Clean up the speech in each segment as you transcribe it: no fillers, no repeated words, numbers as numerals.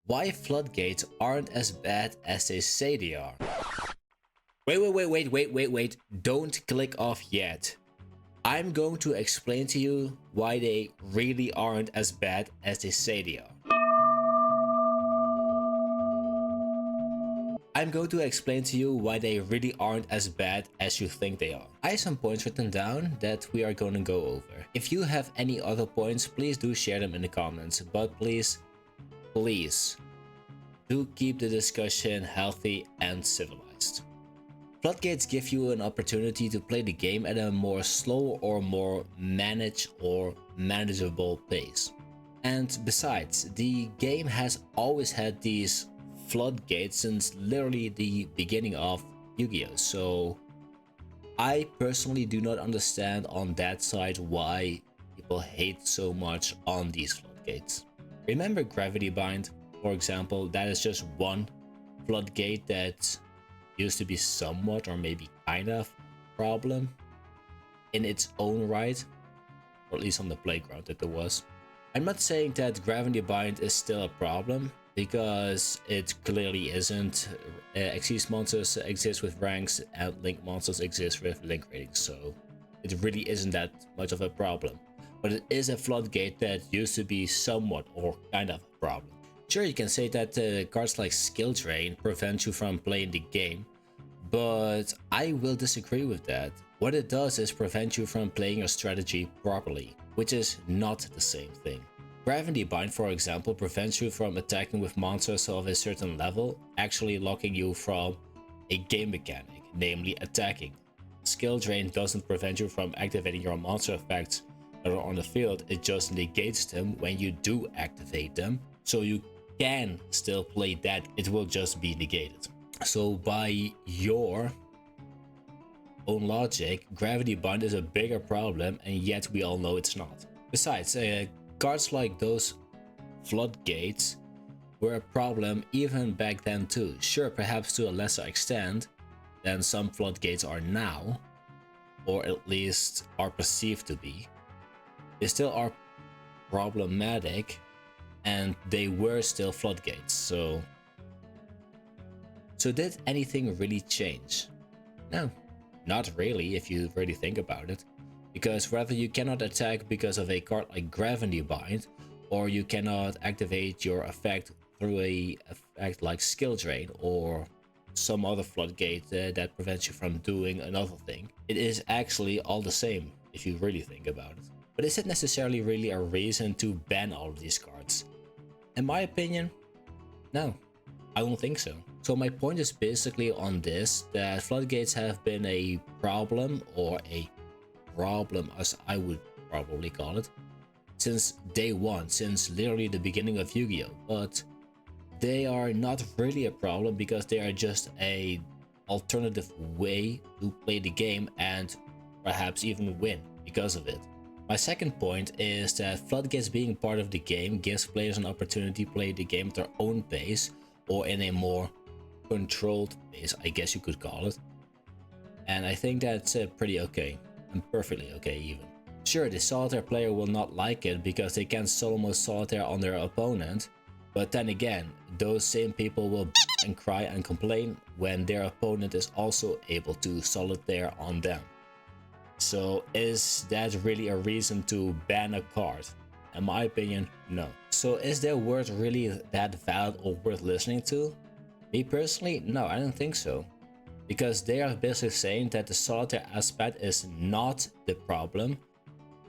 why floodgates aren't as bad as they say they are. Wait. Don't click off yet. I'm going to explain to you why they really aren't as bad as they say they are. I'm going to explain to you why they really aren't as bad as you think they are. I have some points written down that we are going to go over. If you have any other points, please do share them in the comments, but please do keep the discussion healthy and civilized. Floodgates give you an opportunity to play the game at a more slow or more managed or manageable pace. And besides, the game has always had these floodgates since literally the beginning of Yu-Gi-Oh! So I personally do not understand on that side why people hate so much on these floodgates. Remember Gravity Bind, for example? That is just one floodgate that used to be somewhat or maybe kind of a problem in its own right, or at least on the playground that there was. I'm not saying that Gravity Bind is still a problem, because it clearly isn't. Xyz monsters exist with ranks and Link monsters exist with Link ratings, so it really isn't that much of a problem. But it is a floodgate that used to be somewhat or kind of a problem. Sure, you can say that cards like Skill Drain prevent you from playing the game, but I will disagree with that. What it does is prevent you from playing your strategy properly, which is not the same thing. Gravity Bind, for example, prevents you from attacking with monsters of a certain level, actually locking you from a game mechanic, namely attacking. Skill Drain doesn't prevent you from activating your monster effects that are on the field, it just negates them when you do activate them, so you can still play that, it will just be negated. So by your own logic, Gravity Bind is a bigger problem, and yet we all know it's not. Besides, cards like those floodgates were a problem even back then too. Sure, perhaps to a lesser extent than some floodgates are now, or at least are perceived to be. They still are problematic, and they were still floodgates. So did anything really change? No, not really if you really think about it. Because whether you cannot attack because of a card like Gravity Bind, or you cannot activate your effect through a effect like Skill Drain or some other floodgate that prevents you from doing another thing, it is actually all the same if you really think about it. But is it necessarily really a reason to ban all of these cards? In my opinion, no, I don't think so. So my point is basically on this, that floodgates have been a problem, or a problem as I would probably call it, since day one, since literally the beginning of Yu-Gi-Oh! But they are not really a problem because they are just a alternative way to play the game and perhaps even win because of it. My second point is that floodgates being part of the game gives players an opportunity to play the game at their own pace, or in a more controlled pace, I guess you could call it. And I think that's pretty okay, and perfectly okay even. Sure, the solitaire player will not like it because they can't solo mode solitaire on their opponent, but then again, those same people will and cry and complain when their opponent is also able to solitaire on them. So is that really a reason to ban a card? In my opinion, no. So is their word really that valid or worth listening to? Me personally, no, I don't think so. Because they are basically saying that the solitaire aspect is not the problem,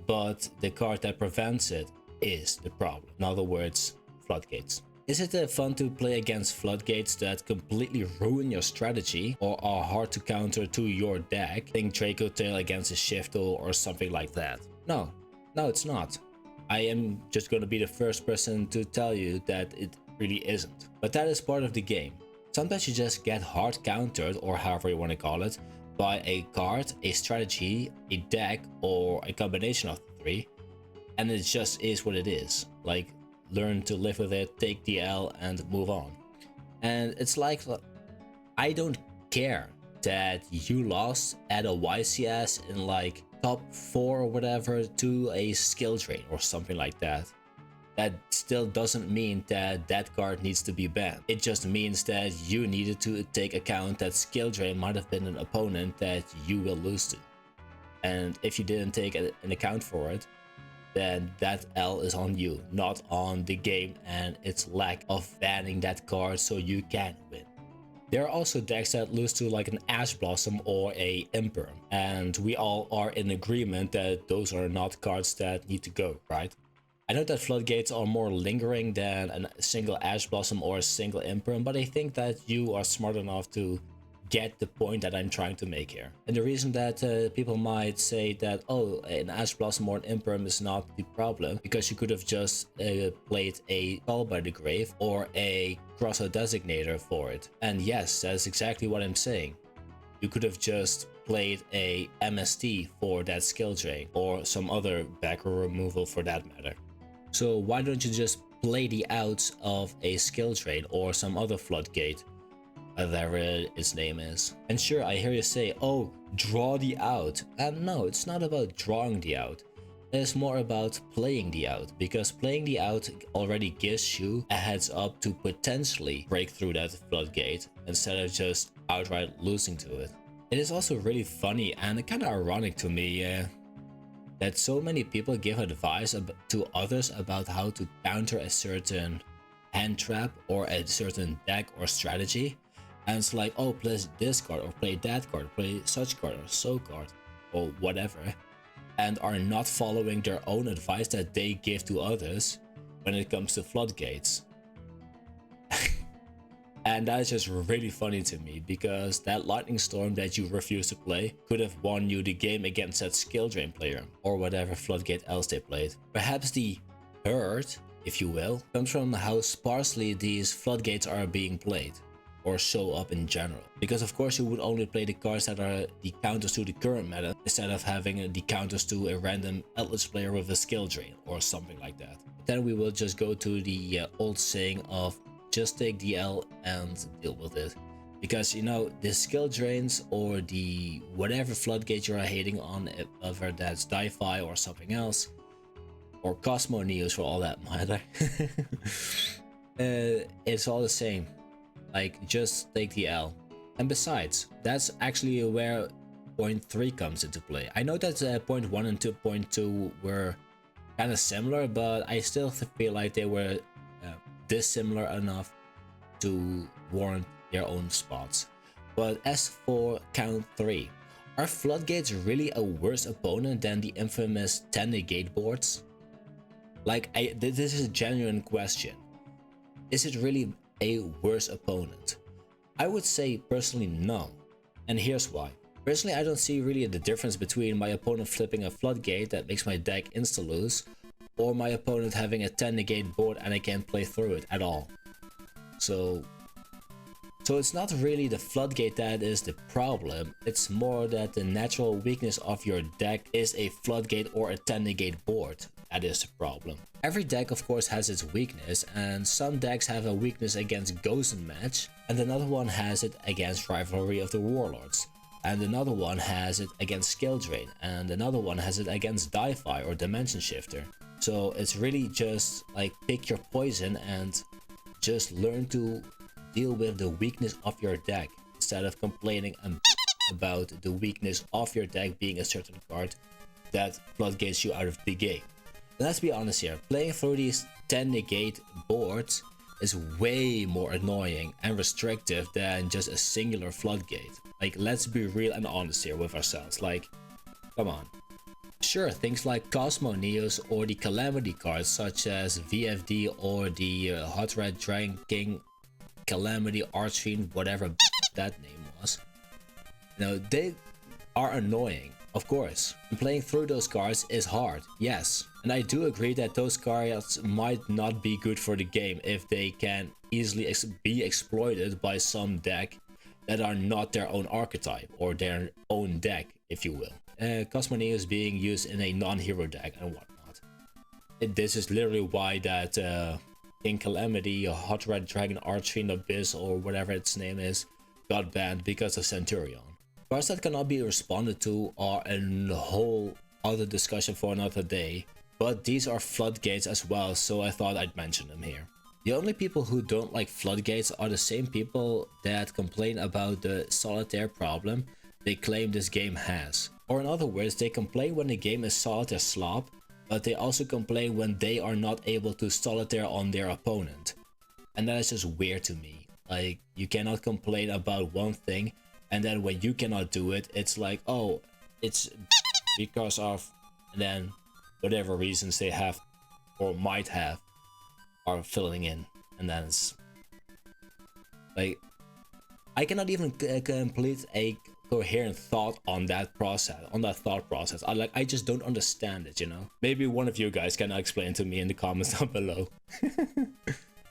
but the card that prevents it is the problem. In other words, floodgates. Is it fun to play against floodgates that completely ruin your strategy or are hard to counter to your deck? Think Draco Tail against a Shiftle or something like that. No, it's not. I am just going to be the first person to tell you that it really isn't. But that is part of the game. Sometimes you just get hard countered, or however you want to call it, by a card, a strategy, a deck, or a combination of the three, and it just is what it is. Like, learn to live with it, take the L, and move on. And it's like, I don't care that you lost at a YCS in like top 4 or whatever to a skill drain or something like that. that still doesn't mean that that card needs to be banned. It just means that you needed to take account that skill drain might have been an opponent that you will lose to. And if you didn't take an account for it, then that L is on you, not on the game and its lack of banning that card so you can win. There are also decks that lose to like an Ash Blossom or a Imperm, and we all are in agreement that those are not cards that need to go, right? I know that Floodgates are more lingering than a single Ash Blossom or a single Imperm, but I think that you are smart enough to get the point that I'm trying to make here. And the reason that people might say that, oh, an Ash Blossom or an Imperm is not the problem, because you could have just played a Call by the Grave or a Crossout Designator for it. And yes, that's exactly what I'm saying. You could have just played a MST for that skill drain, or some other backer removal for that matter. So why don't you just play the outs of a skill drain or some other Floodgate, whatever its name is. And sure, I hear you say, oh, draw the out. And no, it's not about drawing the out. It's more about playing the out, because playing the out already gives you a heads up to potentially break through that Floodgate instead of just outright losing to it. It is also really funny and kind of ironic to me that so many people give advice to others about how to counter a certain hand trap or a certain deck or strategy. And it's like, oh, play this card or play that card, play such card or so card or whatever, and are not following their own advice that they give to others when it comes to Floodgates. And that's just really funny to me, because that Lightning Storm that you refuse to play could have won you the game against that skill drain player or whatever Floodgate else they played. Perhaps the hurt, if you will, comes from how sparsely these Floodgates are being played or show up in general. Because of course you would only play the cards that are the counters to the current meta instead of having the counters to a random Atlas player with a skill drain or something like that. Then we will just go to the old saying of just take the L and deal with it. Because, you know, the skill drains or the whatever Floodgate you're hating on, whether that's Di-Fi or something else, or Cosmo Neos for all that matter, it's all the same. Like, just take the L. And besides, that's actually where point 3 comes into play. I know that point 1 and 2.2 were kind of similar, but I still feel like they were dissimilar enough to warrant their own spots. But as for count 3, are Floodgates really a worse opponent than the infamous 10 negate boards? Like, this is a genuine question. Is it really a worse opponent? I would say personally no, and here's why. Personally, I don't see really the difference between my opponent flipping a Floodgate that makes my deck insta-lose, or my opponent having a 10 negate board and I can't play through it at all. So it's not really the Floodgate that is the problem, it's more that the natural weakness of your deck is a Floodgate or a 10 negate board. That is the problem. Every deck of course has its weakness, and some decks have a weakness against Ghost and Match, and another one has it against Rivalry of the Warlords, and another one has it against Skill Drain, and another one has it against Di-Fi or Dimension Shifter. So it's really just like pick your poison and just learn to deal with the weakness of your deck instead of complaining about the weakness of your deck being a certain card that floodgates you out of the game. Let's be honest here, playing through these 10 negate boards is way more annoying and restrictive than just a singular floodgate. Like, let's be real and honest here with ourselves, like, come on. Sure, things like Cosmo Neos or the Calamity cards such as VFD or the Hot Red Dragon King Calamity Archfiend, whatever that name was, you know, they are annoying, of course. And playing through those cards is hard, yes. And I do agree that those cards might not be good for the game if they can easily be exploited by some deck that are not their own archetype or their own deck, if you will. Cosmo Neos being used in a non-hero deck and whatnot. This is literally why that King Calamity, Hot Red Dragon Archfiend Abyss or whatever its name is got banned because of Centurion. Cards that cannot be responded to are a whole other discussion for another day, but these are floodgates as well, so I thought I'd mention them here. The only people who don't like floodgates are the same people that complain about the solitaire problem they claim this game has. Or in other words, they complain when the game is solitaire slop, but they also complain when they are not able to solitaire on their opponent. And that is just weird to me. Like, you cannot complain about one thing, and then when you cannot do it, it's like, oh, it's because of, and then whatever reasons they have or might have are filling in, and then it's like, I cannot even complete a coherent thought on that thought process. I just don't understand it, you know. Maybe one of you guys can explain to me in the comments down below.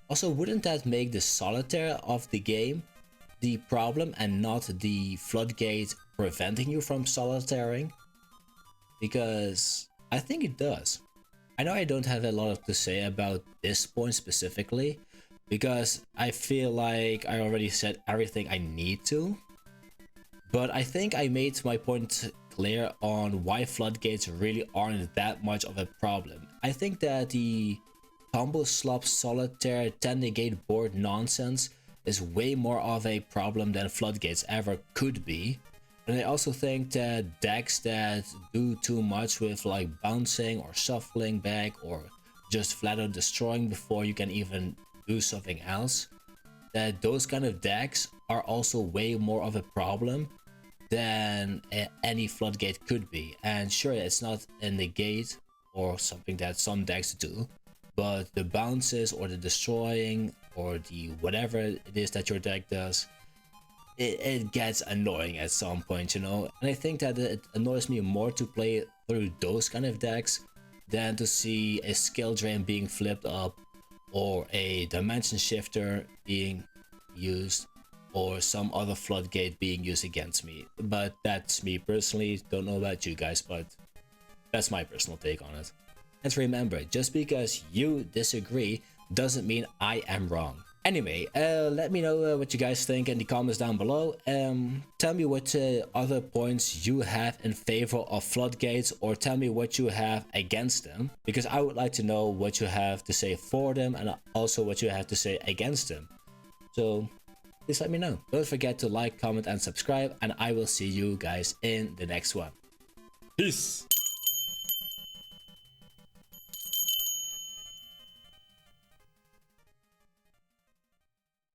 Also, wouldn't that make the solitaire of the game the problem and not the floodgate preventing you from solitairing? Because I think it does. I know I don't have a lot to say about this point specifically, because I feel like I already said everything I need to. But I think I made my point clear on why floodgates really aren't that much of a problem. I think that the combo slop solitaire 10 negate board nonsense is way more of a problem than floodgates ever could be. And I also think that decks that do too much with like bouncing or shuffling back or just flat out destroying before you can even do something else, that those kind of decks are also way more of a problem than any floodgate could be. And sure, it's not a negate or something that some decks do, but the bounces or the destroying or the whatever it is that your deck does, it gets annoying at some point, you know. And I think that it annoys me more to play through those kind of decks than to see a skill drain being flipped up or a dimension shifter being used or some other floodgate being used against me. But that's me personally. Don't know about you guys, but that's my personal take on it. And remember, just because you disagree doesn't mean I am wrong. Anyway, let me know what you guys think in the comments down below. Tell me what other points you have in favor of floodgates, or tell me what you have against them, because I would like to know what you have to say for them and also what you have to say against them. So please let me know. Don't forget to like, comment and subscribe, and I will see you guys in the next one. Peace!